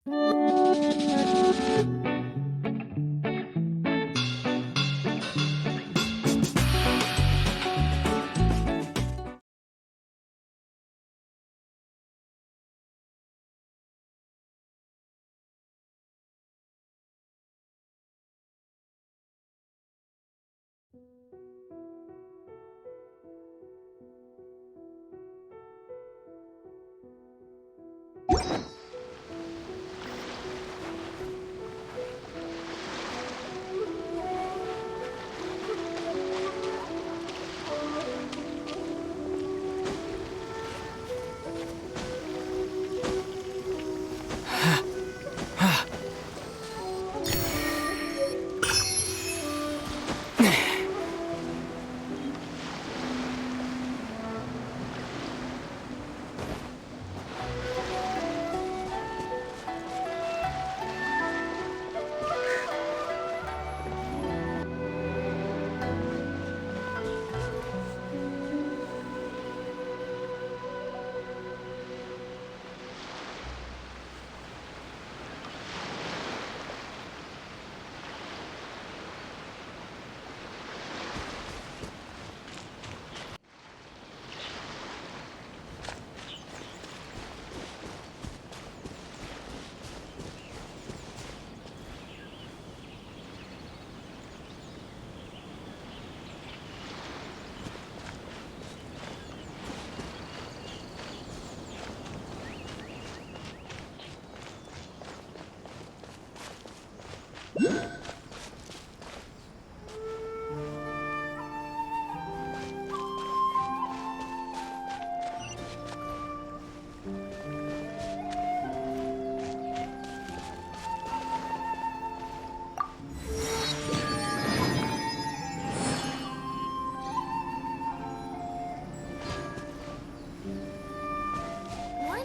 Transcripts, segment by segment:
One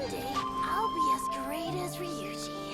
day, I'll be as great as Ryuji.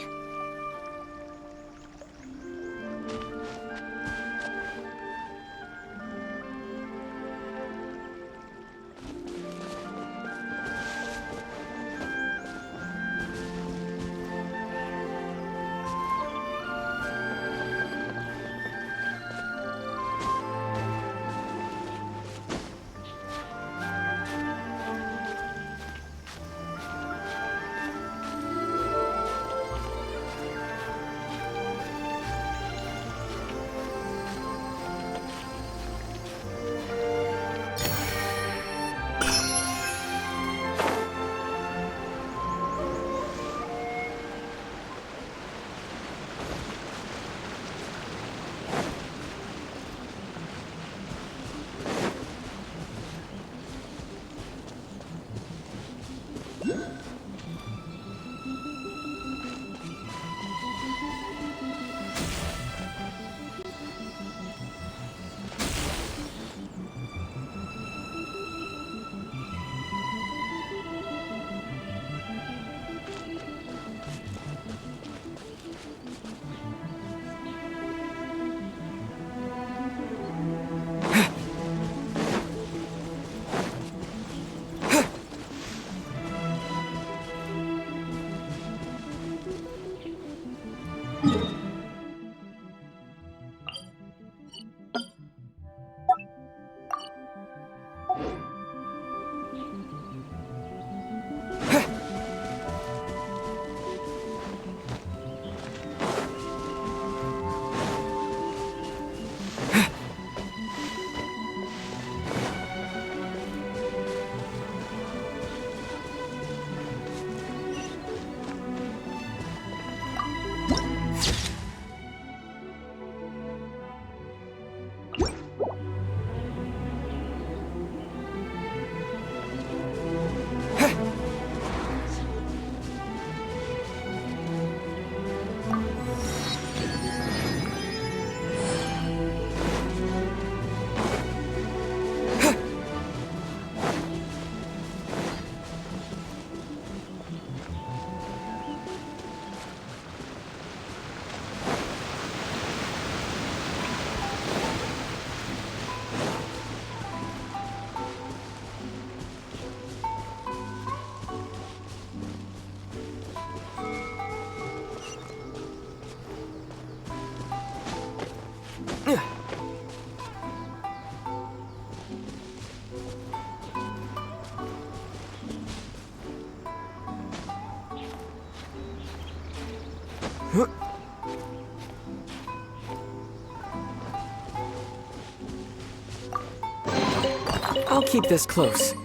I'll keep this close.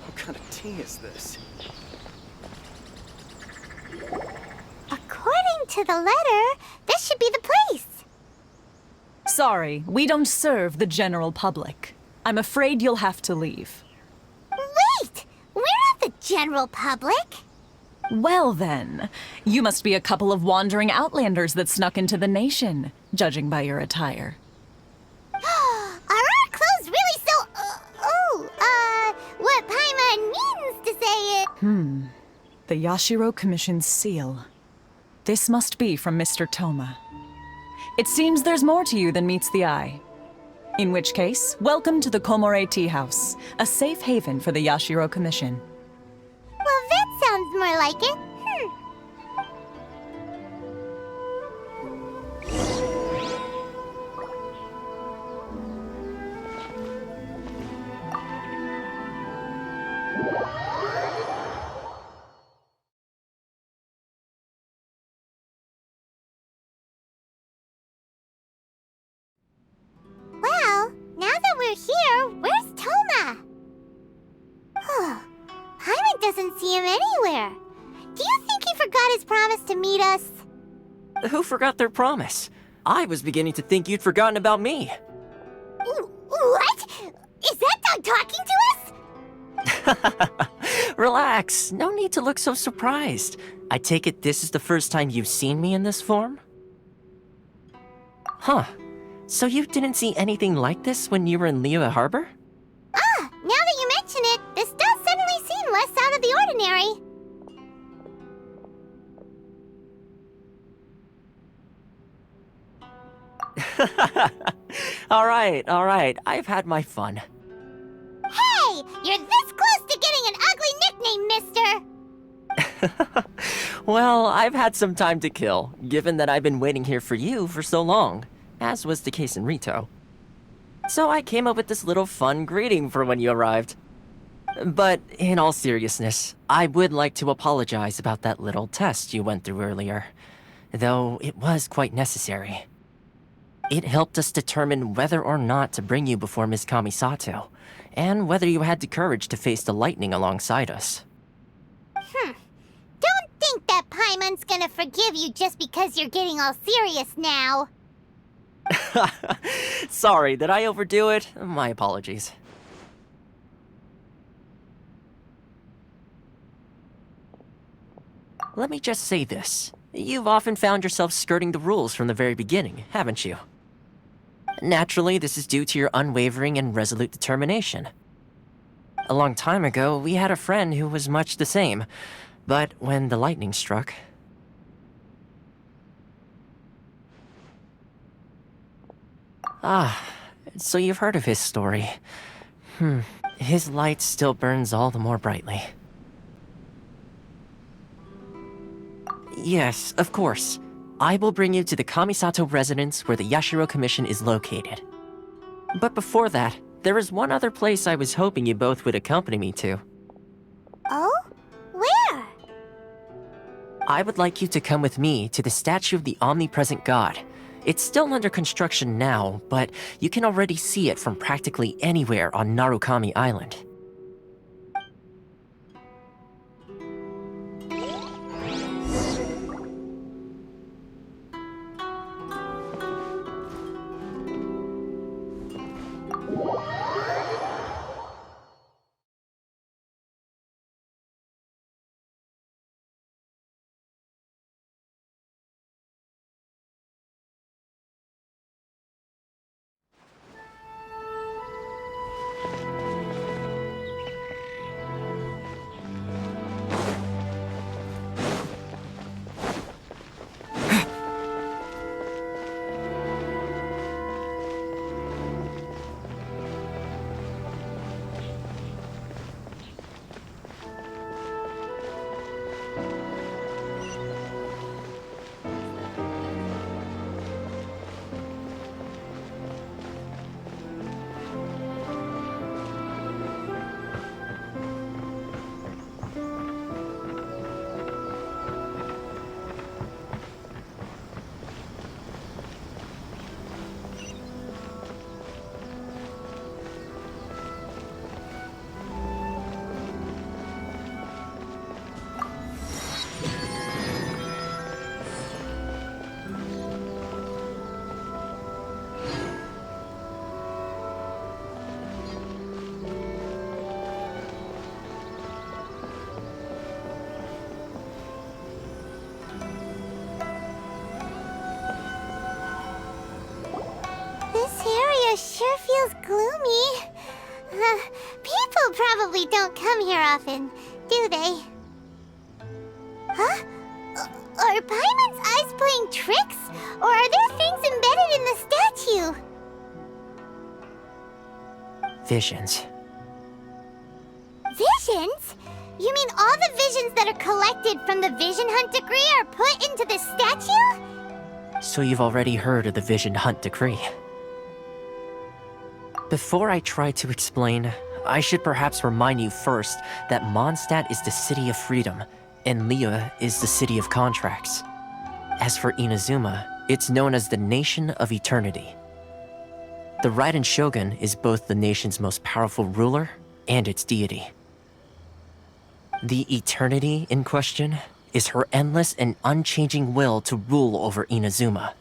What kind of tea is this? According to the letter, this should be the place. Sorry, we don't serve the general public. I'm afraid you'll have to leave. Wait! We're not the general public. Well then, you must be a couple of wandering outlanders that snuck into the nation, judging by your attire. Are our clothes really so... what Paimon means to say it... The Yashiro Commission's seal. This must be from Mr. Toma. It seems there's more to you than meets the eye. In which case, welcome to the Komore Tea House, a safe haven for the Yashiro Commission. Well, that sounds more like it. Well, now that we're here, where's Toma? Paimon doesn't see him anywhere. Do you think he forgot his promise to meet us? Who forgot their promise? I was beginning to think you'd forgotten about me. What? Is that dog talking to us? Relax, no need to look so surprised. I take it this is the first time you've seen me in this form? Huh. So you didn't see anything like this when you were in Liyue Harbor? Now that you mention it, this does suddenly seem less out of the ordinary. All right. I've had my fun. Hey! You're this close to getting an ugly nickname, mister! Well, I've had some time to kill, given that I've been waiting here for you for so long, as was the case in Rito. So I came up with this little fun greeting for when you arrived. But in all seriousness, I would like to apologize about that little test you went through earlier, though it was quite necessary. It helped us determine whether or not to bring you before Miss Kamisato, and whether you had the courage to face the lightning alongside us. Don't think that Paimon's gonna forgive you just because you're getting all serious now. Sorry, did I overdo it? My apologies. Let me just say this. You've often found yourself skirting the rules from the very beginning, haven't you? Naturally, this is due to your unwavering and resolute determination. A long time ago, we had a friend who was much the same, But when the lightning struck... Ah, so you've heard of his story. His light still burns all the more brightly. Yes, of course. I will bring you to the Kamisato residence where the Yashiro Commission is located. But before that, there is one other place I was hoping you both would accompany me to. Oh? Where? I would like you to come with me to the statue of the omnipresent god. It's still under construction now, but you can already see it from practically anywhere on Narukami Island. Sure feels gloomy. People probably don't come here often, do they? Huh? Are Paimon's eyes playing tricks? Or are there things embedded in the statue? Visions. Visions? You mean all the visions that are collected from the Vision Hunt Decree are put into the statue? So you've already heard of the Vision Hunt Decree. Before I try to explain, I should perhaps remind you first that Mondstadt is the city of freedom, and Liyue is the city of contracts. As for Inazuma, it's known as the Nation of Eternity. The Raiden Shogun is both the nation's most powerful ruler and its deity. The Eternity in question is her endless and unchanging will to rule over Inazuma.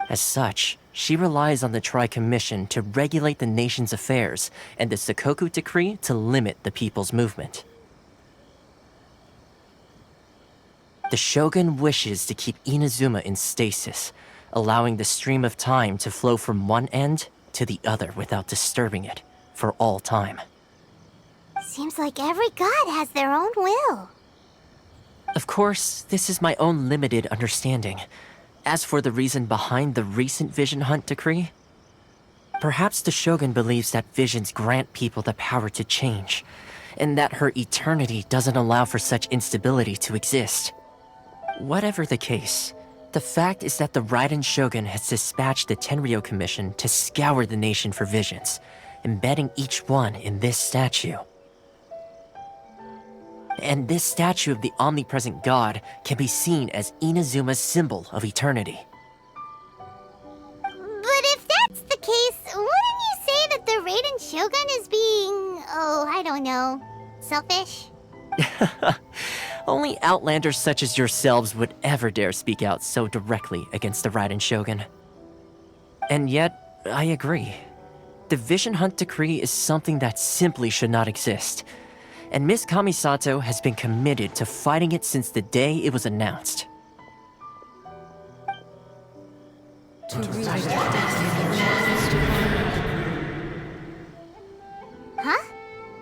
As such, she relies on the Tri-Commission to regulate the nation's affairs and the Sakoku Decree to limit the people's movement. The Shogun wishes to keep Inazuma in stasis, allowing the stream of time to flow from one end to the other without disturbing it for all time. Seems like every god has their own will. Of course, this is my own limited understanding. As for the reason behind the recent Vision Hunt Decree, perhaps the Shogun believes that visions grant people the power to change, and that her eternity doesn't allow for such instability to exist. Whatever the case, the fact is that the Raiden Shogun has dispatched the Tenryou Commission to scour the nation for visions, embedding each one in this statue. And this statue of the omnipresent god can be seen as Inazuma's symbol of eternity. But if that's the case, wouldn't you say that the Raiden Shogun is being, I don't know, selfish? Only outlanders such as yourselves would ever dare speak out so directly against the Raiden Shogun. And yet, I agree. The Vision Hunt Decree is something that simply should not exist. And Miss Kamisato has been committed to fighting it since the day it was announced. Huh?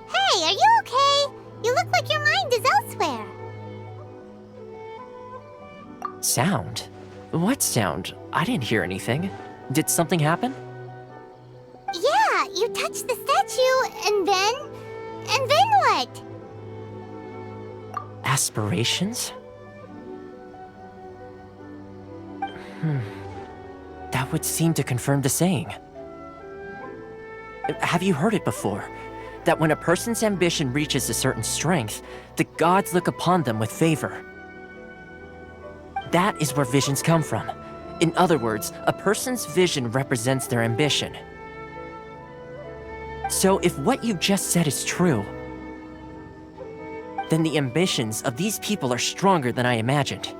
Hey, are you okay? You look look like your mind is elsewhere. Sound? What sound? I didn't hear anything. Did something happen? Yeah, you touched the statue, and then... And then what? Aspirations? That would seem to confirm the saying. Have you heard it before? That when a person's ambition reaches a certain strength, the gods look upon them with favor. That is where visions come from. In other words, a person's vision represents their ambition. So if what you just said is true, then the ambitions of these people are stronger than I imagined.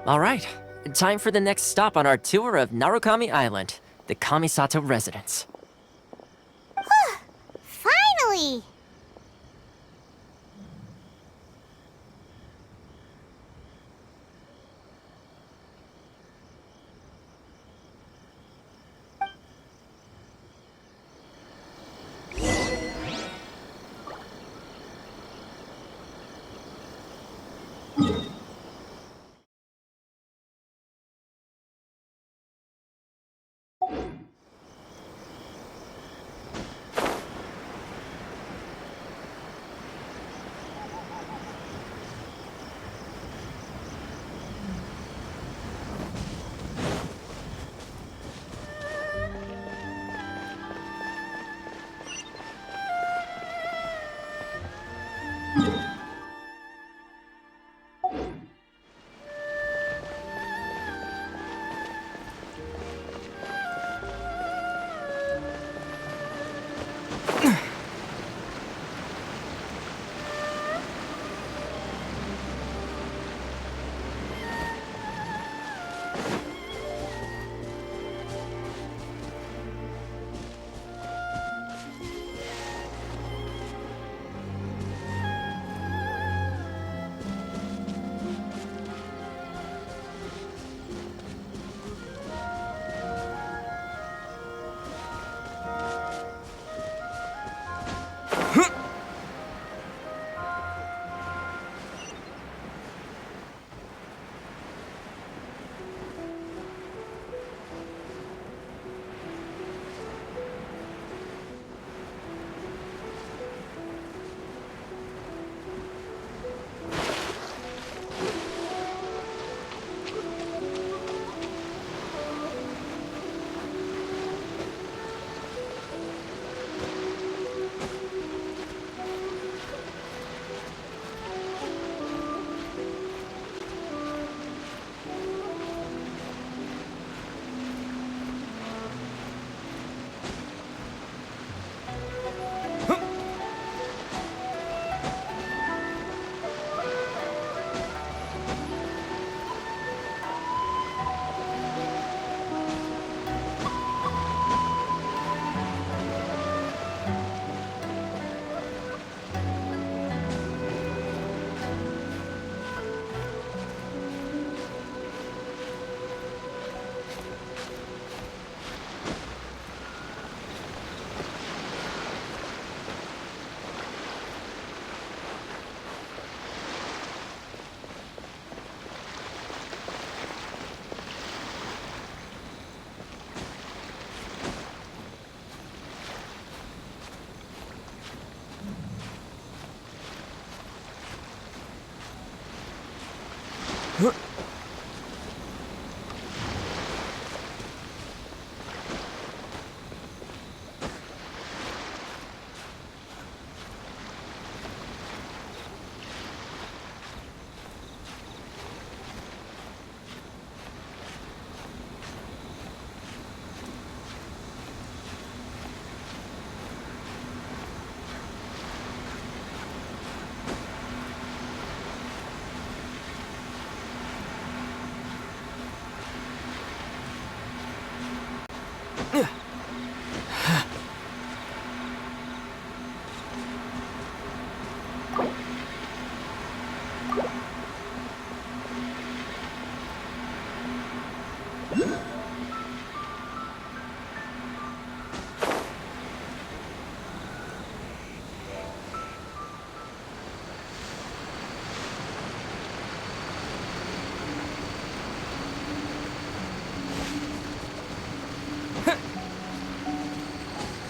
All right, time for the next stop on our tour of Narukami Island, the Kamisato residence. Finally!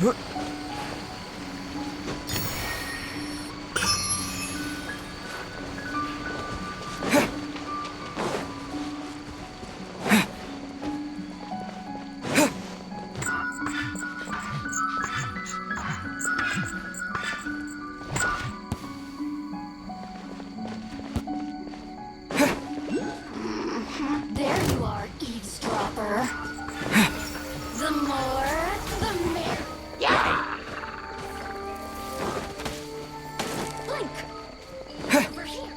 There you are, eavesdropper. The more, the merrier. Yeah! Blink! Over here.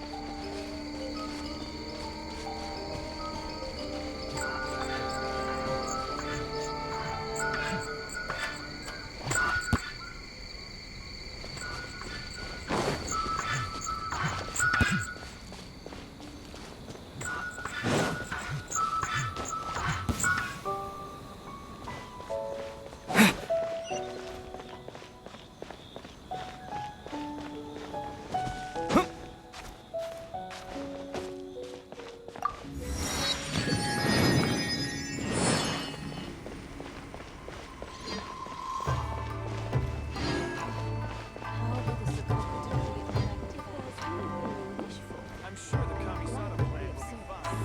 I'm sure the Kamisada plan will be fine.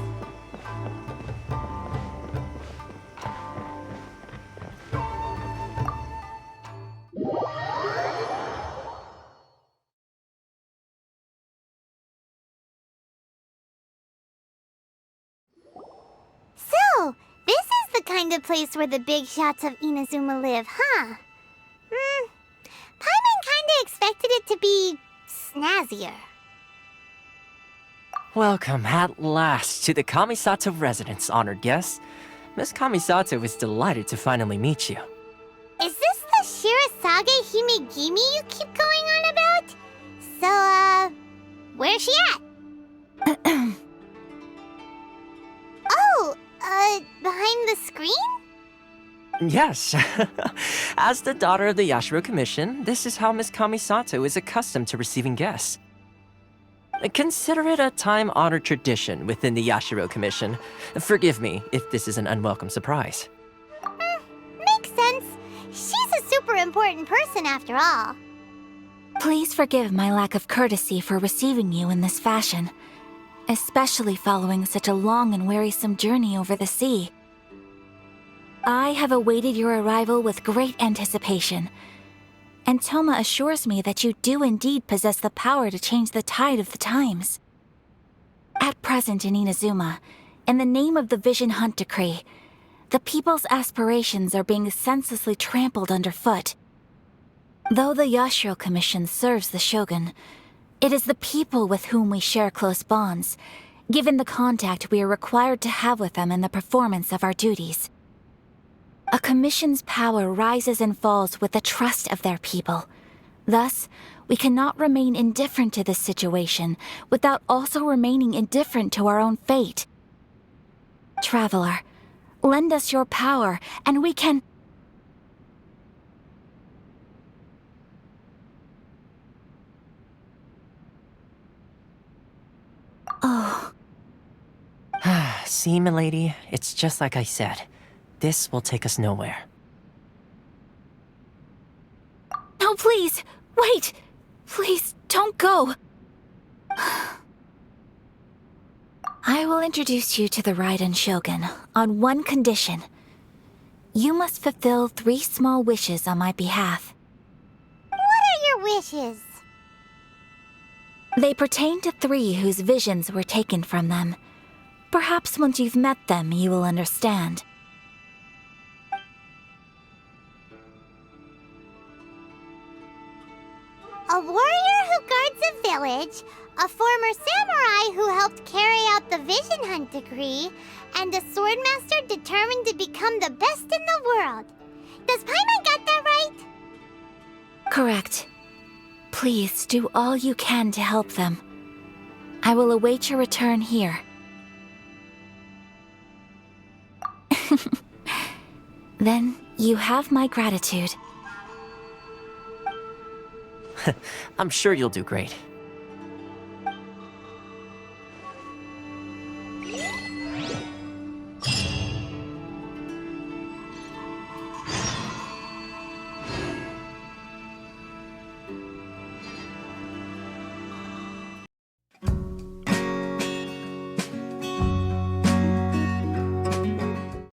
So, this is the kind of place where the big shots of Inazuma live, huh? Paimon kinda expected it to be snazzier. Welcome at last to the Kamisato residence, honored guests. Miss Kamisato is delighted to finally meet you. Is this the Shirasage Himegimi you keep going on about? So, where's she at? Oh, behind the screen? Yes. As the daughter of the Yashiro Commission, this is how Miss Kamisato is accustomed to receiving guests. Consider it a time-honored tradition within the Yashiro Commission. Forgive me if this is an unwelcome surprise. Makes sense. She's a super important person after all. Please forgive my lack of courtesy for receiving you in this fashion, especially following such a long and wearisome journey over the sea. I have awaited your arrival with great anticipation, and Toma assures me that you do indeed possess the power to change the tide of the times. At present in Inazuma, in the name of the Vision Hunt Decree, the people's aspirations are being senselessly trampled underfoot. Though the Yashiro Commission serves the Shogun, it is the people with whom we share close bonds, given the contact we are required to have with them in the performance of our duties. A commission's power rises and falls with the trust of their people. Thus, we cannot remain indifferent to this situation without also remaining indifferent to our own fate. Traveler, lend us your power, and we can... Oh. See, milady, it's just like I said. This will take us nowhere. No, please! Wait! Please, don't go! I will introduce you to the Raiden Shogun on one condition. You must fulfill 3 small wishes on my behalf. What are your wishes? They pertain to 3 whose visions were taken from them. Perhaps once you've met them, you will understand. A warrior who guards a village, a former samurai who helped carry out the Vision Hunt Decree, and a swordmaster determined to become the best in the world. Does Paimon get that right? Correct. Please do all you can to help them. I will await your return here. Then you have my gratitude. I'm sure you'll do great.